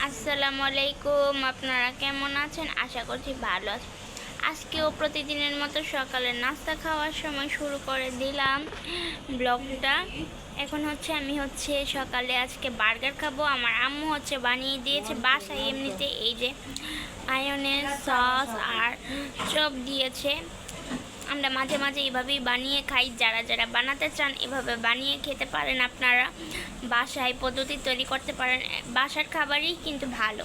আসসালামু আলাইকুম। আপনারা কেমন আছেন? আশা করছি ভালো আছেন। আজকেও প্রতিদিনের মতো সকালে নাস্তা খাওয়ার সময় শুরু করে দিলাম ব্লগটা। এখন আমি সকালে আজকে বার্গার খাবো। আমার আম্মু বানিয়ে দিয়েছে বাসায়, এমনিতে এই যে মায়োনেজ, সস আর চপ দিয়েছে। আমরা মাঝে মাঝে এভাবেই বানিয়ে খাই। যারা যারা বানাতে চান এভাবে বানিয়ে খেতে পারেন, আপনারা বাসায় পদ্ধতি তৈরি করতে পারেন। বাসার খাবারই কিন্তু ভালো,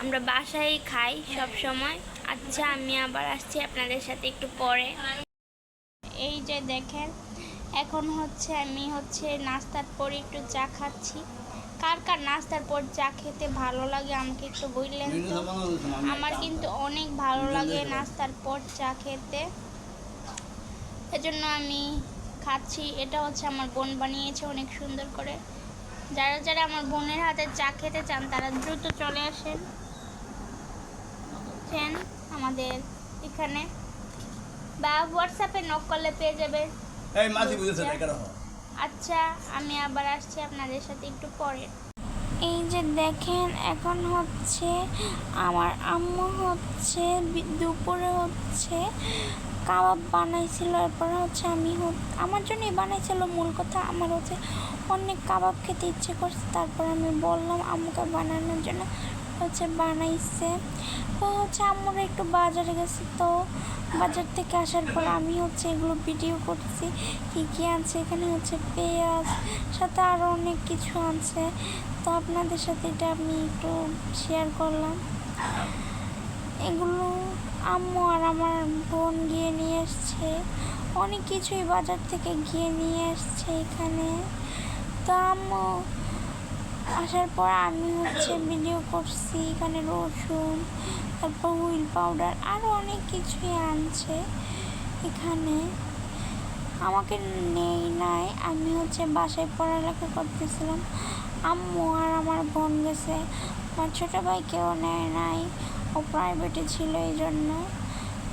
আমরা বাসায় খাই সব সময়। আচ্ছা, আমি আবার আসছি আপনাদের সাথে একটু পরে। এই যে দেখেন, এখন আমি নাস্তার পর একটু চা খাচ্ছি। কার কার নাস্তার পর চা খেতে ভালো লাগে আমাকে একটু বললেন তো। আমার কিন্তু অনেক ভালো লাগে নাস্তার পর চা খেতে, এজন্য আমি খাচ্ছি। এটা আমার বোন বানিয়েছে অনেক সুন্দর করে। যারা যারা আমার বোনের হাতে চা খেতে চান তারা দ্রুত চলে আসেন আমাদের এখানে, বা হোয়াটসঅ্যাপে নক করলে পেয়ে যাবেন। আচ্ছা, আমি আবার আসছি আপনাদের সাথে একটু পরে। এই যে দেখেন, এখন আমার আম্মু দুপুরে কাবাব বানাইছিল। এরপর আমি আমার জন্যই বানাইছিল। মূল কথা, আমার অনেক কাবাব খেতে ইচ্ছে করছে। তারপর আমি বললাম আম্মুকে বানানোর জন্য, বানাইছে। তো আম্মুরা একটু বাজারে গেছে, তো বাজার থেকে আসার পর আমি এগুলো ভিডিও করছি কী কী আনছে। এখানে পেঁয়াজ, সাথে আরও অনেক কিছু আনছে। তো আপনাদের সাথে এটা আমি একটু শেয়ার করলাম। এগুলো আম্মু আর আমার বোন গিয়ে নিয়ে এসছে। অনেক কিছুই বাজার থেকে গিয়ে নিয়ে এসছে এখানে। তো আম্মু আসার পর আমি ভিডিও করছি। এখানে রসুন, তারপর হুইল পাউডার, আরও অনেক কিছুই আনছে এখানে। আমাকে নেই নাই, আমি বাসায় পড়ালেখা করতেছিলাম। আম্মু আর আমার বোন গেছে, আমার ছোটো ভাই কেউ নেয় নাই, ও প্রাইভেটে ছিল এই জন্য।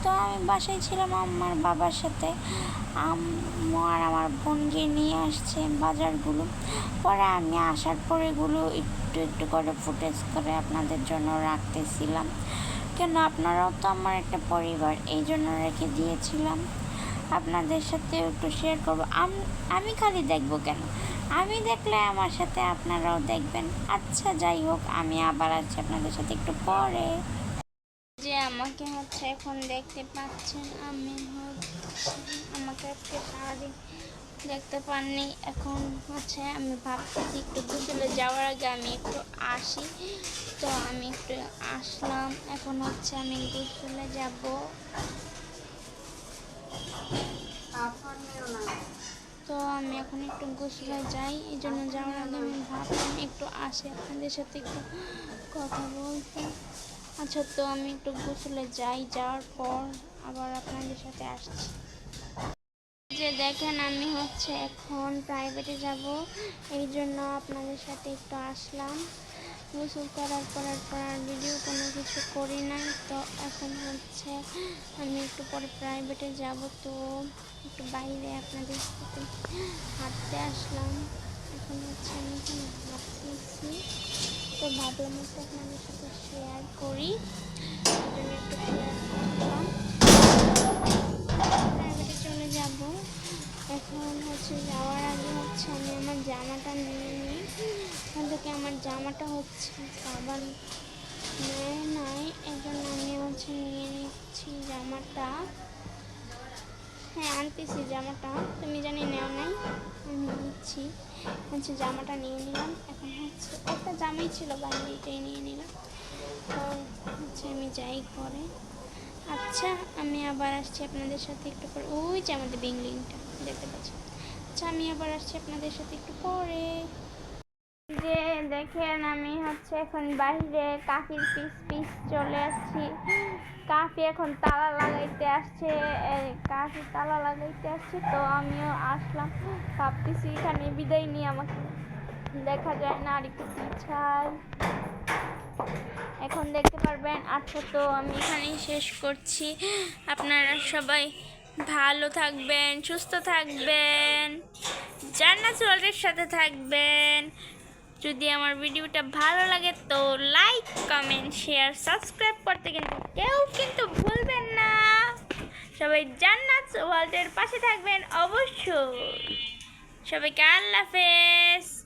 তো আমি বাসায় ছিলাম আমার বাবার সাথে। আম্মু আর আমার বোন গিয়ে নিয়ে আসছে বাজারগুলো। পরে আমি আসার পরে এগুলো একটু একটু করে ফুটেজ করে আপনাদের জন্য রাখতেছিলাম। কেন, আপনারাও তো আমার একটা পরিবার, এই জন্য রেখে দিয়েছিলাম। আপনাদের সাথে একটু শেয়ার করবো। আমি খালি দেখবো কেন, আমি দেখলে আমার সাথে আপনারাও দেখবেন। আচ্ছা, যাই হোক, আমি আবার আসছি আপনাদের সাথে একটু পরে। যে আমাকে এখন দেখতে পাচ্ছেন, আমি আমাকে আজকে সারাদিন দেখতে পাননি। এখন আমি ভাবতেছি একটু গোসলে যাওয়ার আগে আমি একটু আসি। তো আমি একটু আসলাম। এখন আমি গোসলে যাব। তো আমি এখন একটু গোসলে যাই, এই জন্য যাওয়ার আগে আমি ভাবলাম একটু আসি আপনাদের সাথে একটু কথা বলতে। আচ্ছা, তো আমি একটু গোসলে যাই, যাওয়ার পর আবার আপনাদের সাথে আসছি। যে দেখেন, আমি এখন প্রাইভেটে যাব, এই জন্য আপনাদের সাথে একটু আসলাম। গোসল করার পর আর ভিডিও কোনো কিছু করি নাই। তো এখন আমি একটু পরে প্রাইভেটে যাব। তো একটু বাইরে আপনাদের সাথে হাঁটতে আসলাম। এখন আমি এখানে হাঁটতেছি, তো ভাবলাম আপনাদের সাথে শেয়ার করি, এই জন্য একটু শেয়ার করলাম। প্রাইভেটে চলে যাব। এখন যাওয়ার আগে আমি আমার জামাটা নিয়ে নিই। ওখান থেকে আমার জামাটা সাবান নেয় নাই, এই জন্য আমি নিয়ে নিচ্ছি জামাটা। হ্যাঁ, আনতেছি জামাটা, তুমি জানি নেও নাই, আমি নিচ্ছি। জামাটা নিয়ে নিলাম। এখন একটা জামাই ছিল বাইরে, এটাই নিয়ে নিলাম। তো আমি যাই ঘরে। আচ্ছা, আমি আবার আসছি আপনাদের সাথে একটু পরে। ওই যে আমাদের বিল্ডিংটা দেখতে পাচ্ছি। আচ্ছা, আমি আবার আসছি আপনাদের সাথে একটু পরে। যে দেখেন, আমি এখন বাইরে কাফির পিস চলে আসছি। কাফি এখন তালা লাগাইতে আসছে, তো আমিও আসলাম। ভাবতেছি এখানে বিদায় নিয়ে আমাকে দেখা যায় না, আর একটু পিছাই, এখন দেখতে পারবেন। আচ্ছা, তো আমি এখানেই শেষ করছি। আপনারা সবাই ভালো থাকবেন, সুস্থ থাকবেন, জান্নাতুল সাথে থাকবেন। যদি আমার ভিডিওটা ভালো লাগে তো লাইক কমেন্ট শেয়ার সাবস্ক্রাইব করতে কিন্তু ভুলবেন না। সবাই জান্নাত ওয়ার্ল্ডের পাশে থাকবেন অবশ্যই। সবাইকে আল্লাহ হাফেজ।